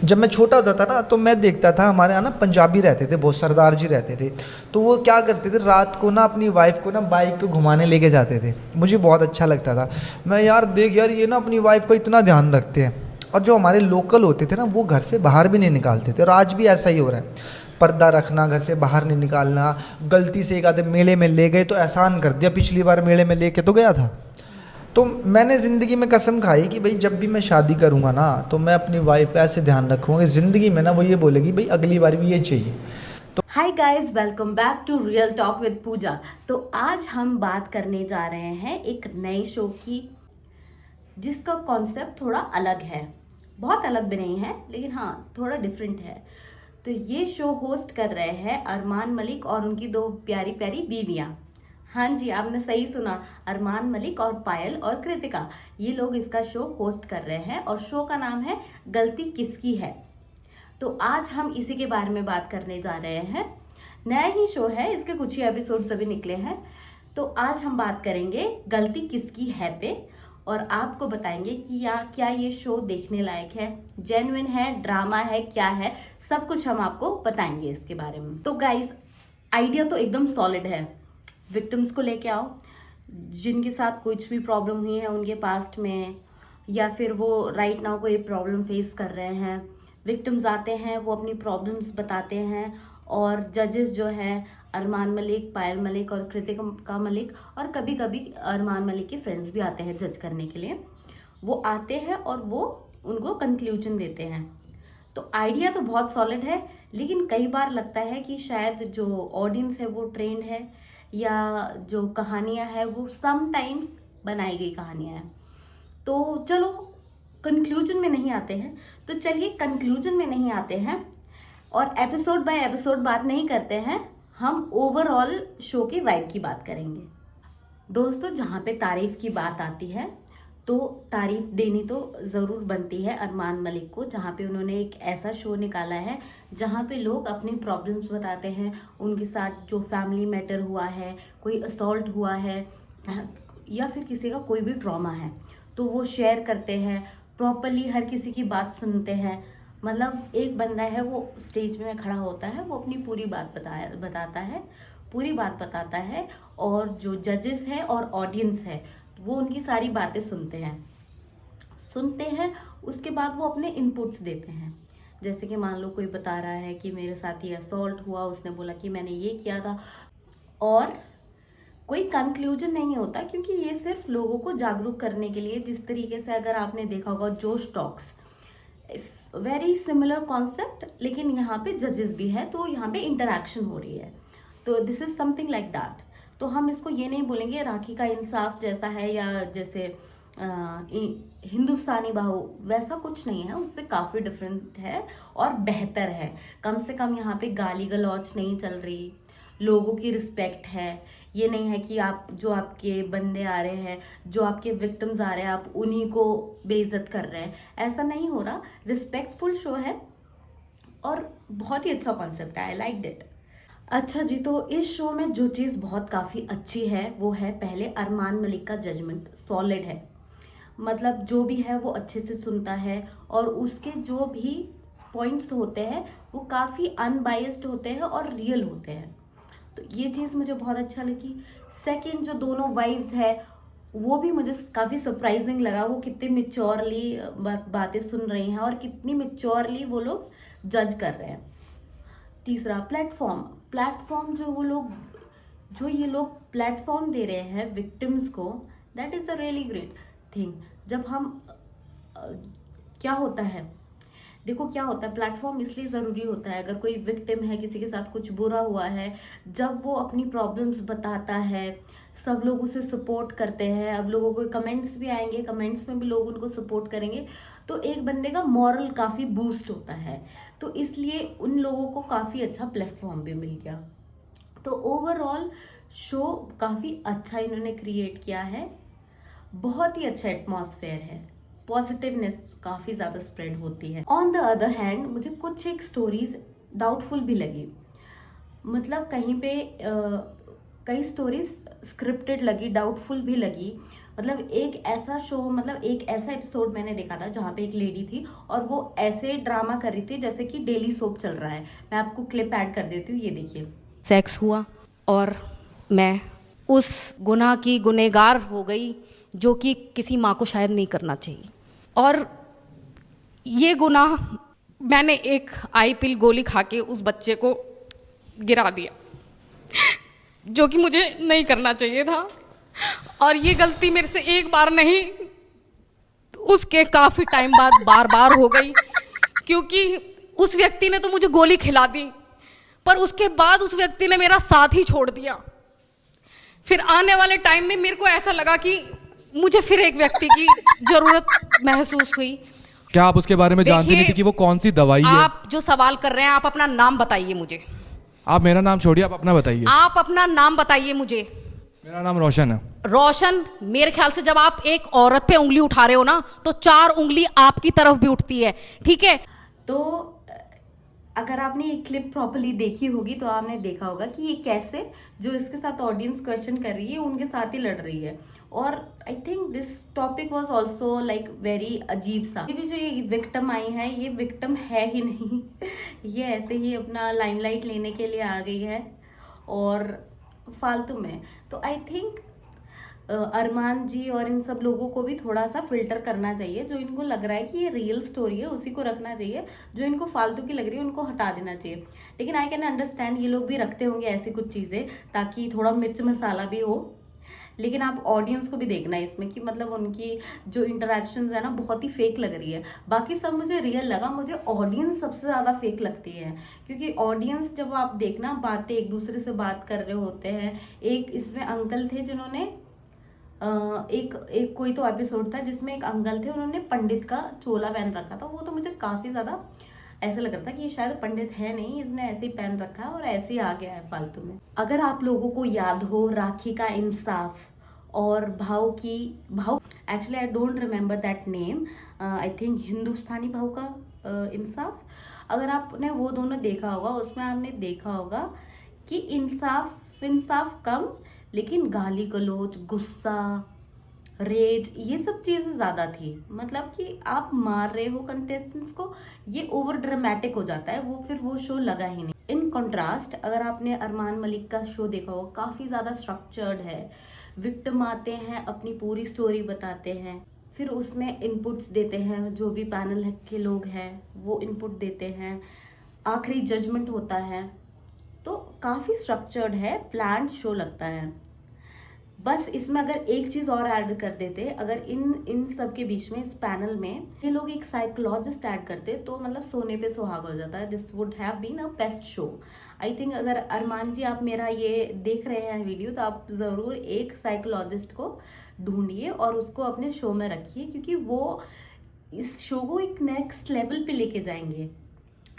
जब मैं छोटा होता था ना तो मैं देखता था हमारे यहाँ ना पंजाबी रहते थे, बहुत सरदार जी रहते थे। तो वो क्या करते थे, रात को ना अपनी वाइफ को ना बाइक पे घुमाने लेके जाते थे। मुझे बहुत अच्छा लगता था। मैं यार देख यार ये ना अपनी वाइफ का इतना ध्यान रखते हैं। और जो हमारे लोकल होते थे ना वो घर से बाहर भी नहीं निकालते थे, और आज भी ऐसा ही हो रहा है। पर्दा रखना, घर से बाहर नहीं निकालना। गलती से एक आधे मेले में ले गए तो एहसान कर दिया, पिछली बार मेले में लेके तो गया था। तो मैंने ज़िंदगी में कसम खाई कि भाई जब भी मैं शादी करूँगा ना तो मैं अपनी वाइफ का ऐसे ध्यान रखूँगा कि ज़िंदगी में ना वो ये बोलेगी भाई अगली बार भी ये चाहिए। Hi guys, welcome back to real talk with Pooja. तो आज हम बात करने जा रहे हैं एक नए शो की, जिसका कॉन्सेप्ट थोड़ा अलग है। बहुत अलग भी नहीं है, लेकिन हाँ थोड़ा डिफरेंट है। तो ये शो होस्ट कर रहे हैं अरमान मलिक और उनकी दो प्यारी प्यारी बीवियां। हाँ जी, आपने सही सुना, अरमान मलिक और पायल और कृतिका, ये लोग इसका शो होस्ट कर रहे हैं और शो का नाम है गलती किसकी है। तो आज हम इसी के बारे में बात करने जा रहे हैं। नया ही शो है, इसके कुछ ही एपिसोड्स अभी निकले हैं। तो आज हम बात करेंगे गलती किसकी है पे, और आपको बताएंगे कि क्या ये शो देखने लायक है, जेन्युइन है, ड्रामा है, क्या है, सब कुछ हम आपको बताएंगे इसके बारे में। तो गाइस, आइडिया तो एकदम सॉलिड है। विक्टिम्स को लेके आओ जिनके साथ कुछ भी प्रॉब्लम हुई है उनके पास्ट में, या फिर वो राइट नाउ कोई प्रॉब्लम फेस कर रहे हैं। विक्टिम्स आते हैं, वो अपनी प्रॉब्लम्स बताते हैं, और जजेस जो हैं अरमान मलिक, पायल मलिक और कृतिका मलिक, और कभी कभी अरमान मलिक के फ्रेंड्स भी आते हैं जज करने के लिए। वो आते हैं और वो उनको कंक्लूजन देते हैं। तो आइडिया तो बहुत सॉलिड है, लेकिन कई बार लगता है कि शायद जो ऑडियंस है वो ट्रेंड है, या जो कहानियां हैं वो समटाइम्स बनाई गई कहानियां हैं। तो चलो कंक्लूजन में नहीं आते हैं। तो चलिए कंक्लूजन में नहीं आते हैं और एपिसोड बाय एपिसोड बात नहीं करते हैं, हम ओवरऑल शो की वाइब की बात करेंगे। दोस्तों, जहाँ पे तारीफ की बात आती है तो तारीफ देनी तो ज़रूर बनती है अरमान मलिक को, जहाँ पे उन्होंने एक ऐसा शो निकाला है जहाँ पे लोग अपनी प्रॉब्लम्स बताते हैं, उनके साथ जो फैमिली मैटर हुआ है, कोई असॉल्ट हुआ है, या फिर किसी का कोई भी ट्रॉमा है, तो वो शेयर करते हैं, प्रॉपरली हर किसी की बात सुनते हैं। मतलब एक बंदा है, वो स्टेज में खड़ा होता है, वो अपनी पूरी बात बताता है, पूरी बात बताता है, और जो जजेस है और ऑडियंस है वो उनकी सारी बातें सुनते हैं। उसके बाद वो अपने इनपुट्स देते हैं। जैसे कि मान लो कोई बता रहा है कि मेरे साथ ये असॉल्ट हुआ, उसने बोला कि मैंने ये किया था, और कोई कंक्लूजन नहीं होता, क्योंकि ये सिर्फ लोगों को जागरूक करने के लिए, जिस तरीके से अगर आपने देखा होगा जोश टॉक्स, वेरी सिमिलर कॉन्सेप्ट, लेकिन यहाँ पे जजेस भी है, तो यहाँ पे इंटरैक्शन हो रही है। तो this is something like that. तो हम इसको ये नहीं बोलेंगे राखी का इंसाफ जैसा है, या जैसे हिंदुस्तानी बाहू, वैसा कुछ नहीं है, उससे काफ़ी डिफरेंट है और बेहतर है। कम से कम यहाँ पे गाली गलौच नहीं चल रही, लोगों की रिस्पेक्ट है। ये नहीं है कि आप जो आपके बंदे आ रहे हैं, जो आपके विक्टिम्स आ रहे हैं, आप उन्हीं को बेइज्जत कर रहे हैं, ऐसा नहीं हो रहा। रिस्पेक्टफुल शो है और बहुत ही अच्छा कॉन्सेप्ट है, आई लाइक इट। अच्छा जी, तो इस शो में जो चीज़ बहुत काफ़ी अच्छी है वो है, पहले अरमान मलिक का जजमेंट सॉलिड है। मतलब जो भी है वो अच्छे से सुनता है, और उसके जो भी पॉइंट्स होते हैं वो काफ़ी अनबाइस्ड होते हैं और रियल होते हैं। तो ये चीज़ मुझे बहुत अच्छा लगी। सेकंड, जो दोनों वाइफ्स है वो भी मुझे काफ़ी सरप्राइजिंग लगा। वो कितने मिच्योरली बातें सुन रही हैं और कितनी मिच्योरली वो लोग जज कर रहे हैं। तीसरा, प्लेटफॉर्म। प्लेटफॉर्म जो ये लोग प्लेटफॉर्म दे रहे हैं विक्टिम्स को, that is a really great thing. जब हम अ, क्या होता है, देखो क्या होता है, प्लेटफॉर्म इसलिए ज़रूरी होता है, अगर कोई विक्टिम है, किसी के साथ कुछ बुरा हुआ है, जब वो अपनी प्रॉब्लम्स बताता है, सब लोग उसे सपोर्ट करते हैं। अब लोगों को कमेंट्स भी आएंगे, कमेंट्स में भी लोग उनको सपोर्ट करेंगे, तो एक बंदे का मॉरल काफ़ी बूस्ट होता है। तो इसलिए उन लोगों को काफ़ी अच्छा प्लेटफॉर्म भी मिल गया। तो ओवरऑल शो काफ़ी अच्छा इन्होंने क्रिएट किया है, बहुत ही अच्छा एटमॉस्फेयर है, पॉजिटिवनेस काफ़ी ज़्यादा स्प्रेड होती है। ऑन द अदर हैंड, मुझे कुछ एक स्टोरीज डाउटफुल भी लगी। मतलब कहीं पे कई स्टोरीज स्क्रिप्टेड लगी, डाउटफुल भी लगी। मतलब एक ऐसा शो, मतलब एक ऐसा एपिसोड मैंने देखा था जहाँ पे एक लेडी थी और वो ऐसे ड्रामा कर रही थी जैसे कि डेली सोप चल रहा है। मैं आपको क्लिप ऐड कर देती हूँ, ये देखिए। सेक्स हुआ और मैं उस गुनाह की गुनहगार हो गई जो कि किसी माँ को शायद नहीं करना चाहिए। और ये गुनाह मैंने एक आई पिल गोली खा के उस बच्चे को गिरा दिया, जो कि मुझे नहीं करना चाहिए था। और ये गलती मेरे से एक बार नहीं, उसके काफ़ी टाइम बाद बार बार हो गई, क्योंकि उस व्यक्ति ने तो मुझे गोली खिला दी, पर उसके बाद उस व्यक्ति ने मेरा साथ ही छोड़ दिया। फिर आने वाले टाइम में मेरे को ऐसा लगा कि मुझे फिर एक व्यक्ति की जरूरत महसूस हुई। क्या आप उसके बारे में जानती नहीं थी कि वो कौन सी दवाई है? आप जो सवाल कर रहे हैं, आप अपना नाम बताइए मुझे। आप मेरा नाम छोड़िए, आप अपना बताइए। आप अपना नाम बताइए मुझे। मेरा नाम रोशन है। रोशन, मेरे ख्याल से जब आप एक औरत पे उंगली उठा रहे हो ना, तो 4 उंगली आपकी तरफ भी उठती है, ठीक है? तो अगर आपने ये क्लिप प्रॉपर्ली देखी होगी तो आपने देखा होगा कि ये कैसे जो इसके साथ ऑडियंस क्वेश्चन कर रही है उनके साथ ही लड़ रही है। और I think this topic was also like very अजीब सा। ये भी जो ये विक्टिम आई है, ये विक्टिम है ही नहीं ये ऐसे ही अपना लाइमलाइट लेने के लिए आ गई है और फालतू में। तो आई थिंक अरमान जी और इन सब लोगों को भी थोड़ा सा फिल्टर करना चाहिए। जो इनको लग रहा है कि ये रियल स्टोरी है उसी को रखना चाहिए, जो इनको फालतू की लग रही है उनको हटा देना चाहिए। लेकिन आई कैन अंडरस्टैंड ये लोग भी रखते होंगे ऐसी कुछ चीज़ें ताकि थोड़ा मिर्च मसाला भी हो। लेकिन आप ऑडियंस को भी देखना है इसमें कि मतलब उनकी जो इंटरेक्शंस है ना बहुत ही फेक लग रही है। बाकी सब मुझे रियल लगा, मुझे ऑडियंस सबसे ज़्यादा फेक लगती है, क्योंकि ऑडियंस जब आप देखना बातें एक दूसरे से बात कर रहे होते हैं। एक इसमें अंकल थे जिन्होंने एक कोई तो एपिसोड था जिसमें एक अंकल थे, उन्होंने पंडित का चोला पहन रखा था। वो तो मुझे काफ़ी ज़्यादा ऐसा लग रहा था कि ये शायद पंडित है नहीं, इसने ऐसे ही पहन रखा है और ऐसे ही आ गया है फालतू में। अगर आप लोगों को याद हो राखी का इंसाफ और भाव actually I don't remember that name, I think Hindustani Bhau का इंसाफ। अगर आपने वो दोनों देखा होगा, उसमें आपने देखा होगा कि इंसाफ कम, लेकिन गाली गलौज, गुस्सा, रेज, ये सब चीज़ें ज़्यादा थी। मतलब कि आप मार रहे हो कंटेस्टेंट्स को, ये ओवर ड्रामेटिक हो जाता है, वो फिर वो शो लगा ही नहीं। इन कंट्रास्ट अगर आपने अरमान मलिक का शो देखा हो, काफ़ी ज़्यादा स्ट्रक्चर्ड है। विक्टिम आते हैं, अपनी पूरी स्टोरी बताते हैं, फिर उसमें इनपुट्स देते हैं, जो भी पैनल के लोग हैं वो इनपुट देते हैं, आखिरी जजमेंट होता है। तो काफ़ी स्ट्रक्चर्ड है, प्लान्ड शो लगता है। बस इसमें अगर एक चीज़ और ऐड कर देते, अगर इन सब के बीच में इस पैनल में ये लोग एक साइकोलॉजिस्ट ऐड करते तो मतलब सोने पे सुहागा हो जाता है। This would have been a best show. I think अगर अरमान जी आप मेरा ये देख रहे हैं वीडियो तो आप ज़रूर एक साइकोलॉजिस्ट को ढूंढिए और उसको अपने शो में रखिए, क्योंकि वो इस शो को एक नेक्स्ट लेवल पे लेके जाएंगे,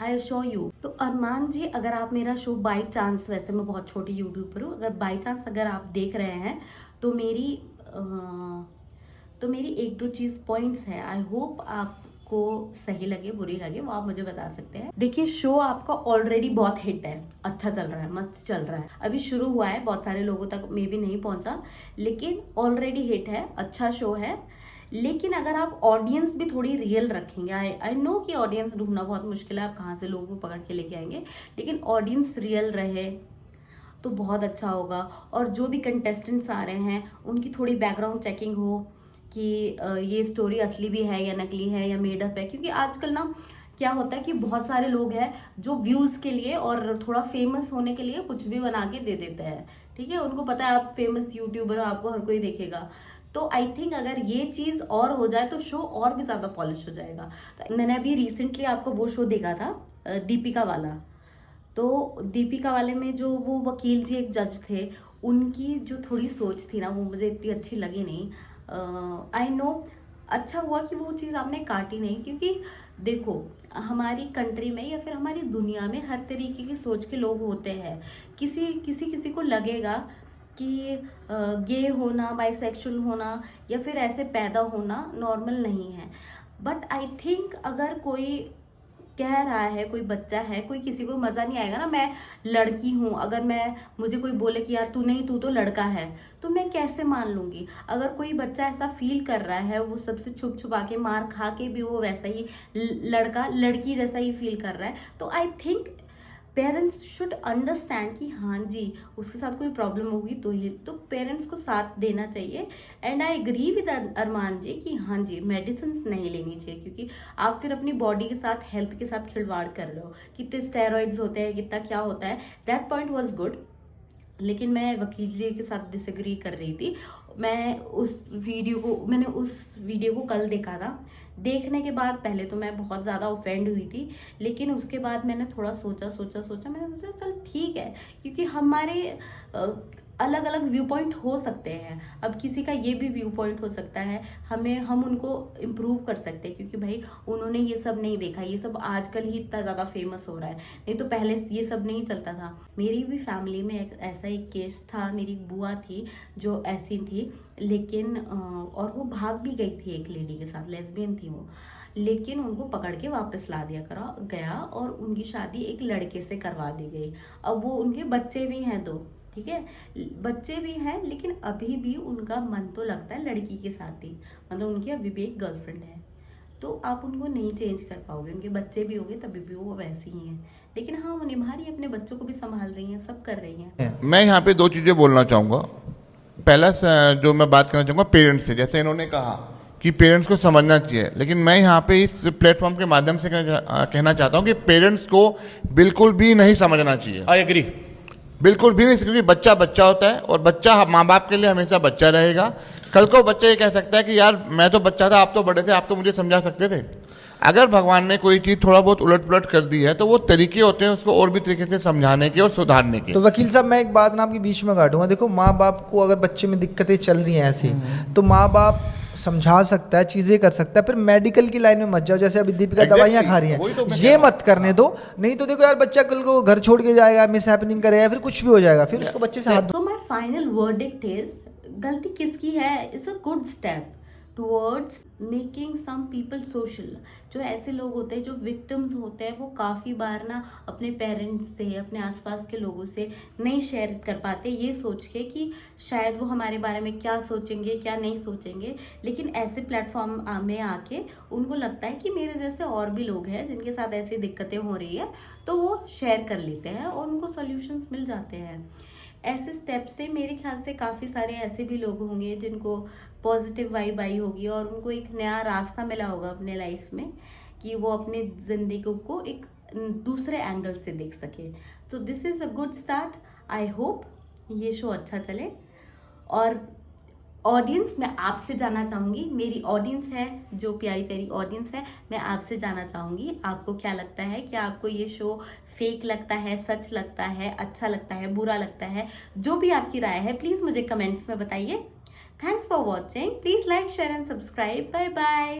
आई शो यू। तो अरमान जी अगर आप मेरा शो बाई चांस, वैसे मैं बहुत छोटी यूट्यूबर हूँ, अगर बाई चांस अगर आप देख रहे हैं तो मेरी एक दो चीज़ पॉइंट्स है, आई होप आपको सही लगे बुरी लगे वो आप मुझे बता सकते हैं। देखिए शो आपका ऑलरेडी बहुत हिट है, अच्छा चल रहा है, मस्त चल रहा है, अभी शुरू हुआ है, बहुत सारे लोगों तक मे बी नहीं पहुंचा, लेकिन ऑलरेडी हिट है, अच्छा शो है। लेकिन अगर आप ऑडियंस भी थोड़ी रियल रखेंगे, आई नो कि ऑडियंस ढूंढना बहुत मुश्किल है, आप कहाँ से लोगों को पकड़ के लेके आएंगे, लेकिन ऑडियंस रियल रहे तो बहुत अच्छा होगा। और जो भी कंटेस्टेंट्स आ रहे हैं उनकी थोड़ी बैकग्राउंड चेकिंग हो कि ये स्टोरी असली भी है या नकली है या मेडअप है, क्योंकि आजकल ना क्या होता है कि बहुत सारे लोग हैं जो व्यूज़ के लिए और थोड़ा फेमस होने के लिए कुछ भी बना के दे देते हैं, ठीक है, उनको पता है आप फेमस यूट्यूबर हो, आपको हर कोई देखेगा। तो आई थिंक अगर ये चीज़ और हो जाए तो शो और भी ज़्यादा पॉलिश हो जाएगा। तो मैंने अभी रिसेंटली आपको वो शो देखा था दीपिका वाला, तो दीपिका वाले में जो वो वकील जी एक जज थे, उनकी जो थोड़ी सोच थी ना वो मुझे इतनी अच्छी लगी नहीं। आई नो अच्छा हुआ कि वो चीज़ आपने काटी नहीं, क्योंकि देखो हमारी कंट्री में या फिर हमारी दुनिया में हर तरीके की सोच के लोग होते हैं। किसी को लगेगा कि गे होना, बाइसेक्सुअल होना या फिर ऐसे पैदा होना नॉर्मल नहीं है, बट आई थिंक अगर कोई कह रहा है, कोई बच्चा है, कोई किसी को मजा नहीं आएगा ना। मैं लड़की हूँ, अगर मुझे कोई बोले कि यार तू तो लड़का है, तो मैं कैसे मान लूंगी। अगर कोई बच्चा ऐसा फील कर रहा है, वो सबसे छुप छुपा के मार खा के भी वो वैसा ही लड़का लड़की जैसा ही फील कर रहा है, तो I think parents should understand कि हाँ जी उसके साथ कोई प्रॉब्लम होगी तो पेरेंट्स को साथ देना चाहिए। एंड आई एग्री विद अरमान जी कि हाँ जी मेडिसिन नहीं लेनी चाहिए, क्योंकि आप फिर अपनी बॉडी के साथ, हेल्थ के साथ खिलवाड़ कर रहे हो। कितने स्टेरॉइड्स होते हैं, कितना क्या होता है। दैट पॉइंट वॉज गुड, लेकिन मैं वकील जी के साथ डिसएग्री कर रही थी। मैंने उस वीडियो को कल देखा था। देखने के बाद पहले तो मैं बहुत ज़्यादा ऑफेंड हुई थी, लेकिन उसके बाद मैंने थोड़ा सोचा मैंने सोचा चल ठीक है, क्योंकि हमारे अलग अलग व्यू पॉइंट हो सकते हैं। अब किसी का ये भी व्यू पॉइंट हो सकता है, हम उनको इम्प्रूव कर सकते हैं, क्योंकि भाई उन्होंने ये सब नहीं देखा। ये सब आजकल ही इतना ज़्यादा फेमस हो रहा है, नहीं तो पहले ये सब नहीं चलता था। मेरी भी फैमिली में ऐसा एक केस था। मेरी बुआ थी जो ऐसी थी, लेकिन और वो भाग भी गई थी एक लेडी के साथ, लेस्बियन थी वो, लेकिन उनको पकड़ के वापस ला दिया गया और उनकी शादी एक लड़के से करवा दी गई। अब वो उनके बच्चे भी हैं 2, ठीक है, बच्चे भी हैं, लेकिन अभी भी उनका मन तो लगता है लड़की के साथ ही, मतलब उनकी अभी भी एक गर्लफ्रेंड है। तो आप उनको नहीं चेंज कर पाओगे, उनके बच्चे भी होंगे तभी भी वो वैसी ही हैं। लेकिन हाँ, वो निभा रही है, अपने बच्चों को भी संभाल रही हैं, सब कर रही हैं। मैं यहाँ पे 2 चीज़ें बोलना चाहूँगा। पहला जो मैं बात करना चाहूँगा पेरेंट्स से, जैसे इन्होंने कहा कि पेरेंट्स को समझना चाहिए, लेकिन मैं यहाँ पे इस प्लेटफॉर्म के माध्यम से कहना चाहता हूँ कि पेरेंट्स को बिल्कुल भी नहीं समझना चाहिए। आई एग्री, बिल्कुल भी नहीं, क्योंकि बच्चा बच्चा होता है और बच्चा माँ बाप के लिए हमेशा बच्चा रहेगा। कल को बच्चा ये कह सकता है कि यार मैं तो बच्चा था, आप तो बड़े थे, आप तो मुझे समझा सकते थे। अगर भगवान ने कोई चीज़ थोड़ा बहुत उलट पुलट कर दी है तो वो तरीके होते हैं उसको और भी तरीके से समझाने के और सुधारने के। तो वकील साहब मैं एक बात ना आपके बीच में काटूंगा। देखो, माँ बाप को अगर बच्चे में दिक्कतें चल रही हैं ऐसी, तो माँ बाप समझा सकता है, चीजें कर सकता है, फिर मेडिकल की लाइन में मत जाओ। जैसे अभी दीपिका दवाइयाँ खा रही हैं, ये मत करने दो। नहीं तो देखो यार, बच्चा कल को घर छोड़ के जाएगा, मिस हैपनिंग करेगा, फिर कुछ भी हो जाएगा, फिर उसको बच्चे से हाथ तो माय फाइनल वर्डिक्ट इज, गलती किसकी है? It's a good step towards making some people social. जो ऐसे लोग होते हैं जो विक्टिम्स होते हैं, वो काफ़ी बार ना अपने पेरेंट्स से, अपने आसपास के लोगों से नहीं शेयर कर पाते, ये सोच के कि शायद वो हमारे बारे में क्या सोचेंगे क्या नहीं सोचेंगे। लेकिन ऐसे प्लेटफॉर्म में आके उनको लगता है कि मेरे जैसे और भी लोग हैं जिनके साथ ऐसी दिक्कतें हो रही है, तो वो शेयर कर लेते हैं और उनको सॉल्यूशंस मिल जाते हैं। ऐसे स्टेप से मेरे ख्याल से काफ़ी सारे ऐसे भी लोग होंगे जिनको पॉजिटिव वाइब आई होगी और उनको एक नया रास्ता मिला होगा अपने लाइफ में, कि वो अपने ज़िंदगी को एक दूसरे एंगल से देख सके। So this is a good start. I hope ये शो अच्छा चले। और ऑडियंस, मैं आपसे जानना चाहूँगी, मेरी ऑडियंस है जो प्यारी प्यारी ऑडियंस है, मैं आपसे जानना चाहूँगी आपको क्या लगता है? क्या आपको ये शो फेक लगता है, सच लगता है, अच्छा लगता है, बुरा लगता है? जो भी आपकी राय है प्लीज़ मुझे कमेंट्स में बताइए। Thanks for watching. Please like, share and subscribe. Bye bye.